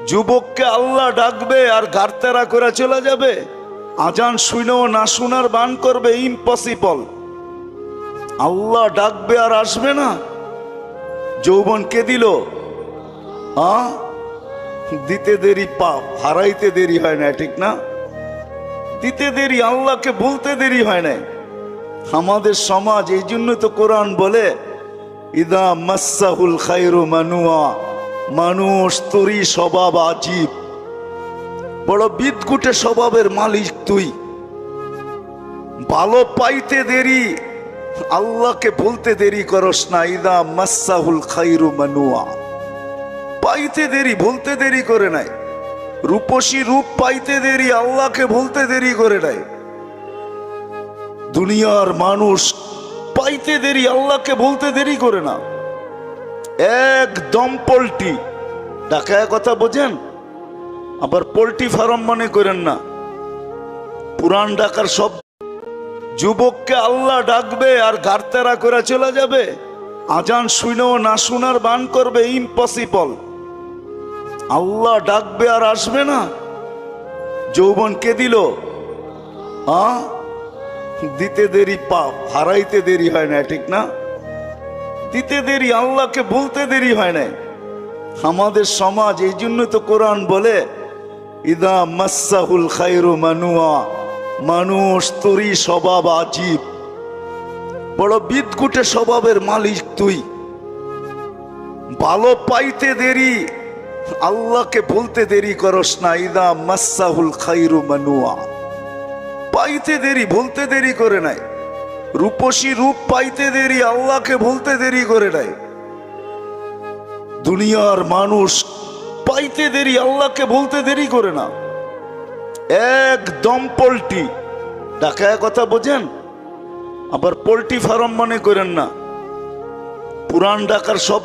যুবককে আল্লাহ ডাকবে আর গারতেরা করে চলে যাবে? আজান শুনেও না শোনার বান করবে? ইম্পসিবল। আল্লাহ ডাকবে আর আসবে না? যৌবন কে দিল? দিতে দেরি পাপ, হারাইতে দেরি হয় না, ঠিক না? দিতে দেরি, আল্লাহকে বলতে দেরি হয় না। আমাদের সমাজ এই জন্য তো কোরআন বলে ইদা মাসাহুল খায়রু মানুয়া, মানুষ তোরই স্বভাব আজীব, বড় বিদঘুটে স্বভাবের মালিক তুই। ভালো পাইতে দেরি, আল্লাহকে বলতে দেরি করস না। ইদা মাসাহুল খায়রু মানুয়া, পাইতে দেরি, বলতে দেরি করে নাই। রূপসী রূপ পাইতে দেরি, আল্লাহকে বলতে দেরি করে নাই। দুনিয়ার মানুষ পাইতে দেরি, আল্লাহকে বলতে দেরি করে না। একদম পোল্ট্রি ঢাকায় কথা বোঝেন, আবার পোল্ট্রি ফার্ম মনে করেন না। পুরান ঢাকার সব যুবককে আল্লাহ ডাকবে আর গারতেরা করে চলে যাবে? আজান শুনেও না শোনার বান করবে? ইম্পসিবল। আল্লাহ ডাকবে আর আসবে না? যৌবন কে দিল? দিতে দেরি পাপ, হারাইতে দেরি হয় না, ঠিক না? দিতে দেরি, আল্লাহকে বলতে দেরি হয় না। আমাদের সমাজ এই জন্য তো কোরআন বলে ইদা মাসাহুল খায়রু মানুয়া, মানুষ তোরই স্বভাব আজীব, বড় বিদঘুটে স্বভাবের মালিক তুই। ভালো পাইতে দেরি, আল্লাহকে বলতে দেরি করস না। ইদা মাসাহুল খায়রু মানুয়া, পাইতে দেরি, বলতে দেরি করে নাই। রূপসী রূপ পাইতে দেরি, আল্লাহকে বলতে দেরি করে নাই। দুনিয়ার মানুষ পাইতে দেরি, আল্লাহকে বলতে দেরি করে না। একদম পোল্ট্রি ঢাকায় কথা বোঝেন, আবার পোল্ট্রি ফার্ম মনে করেন না। পুরান ঢাকার সব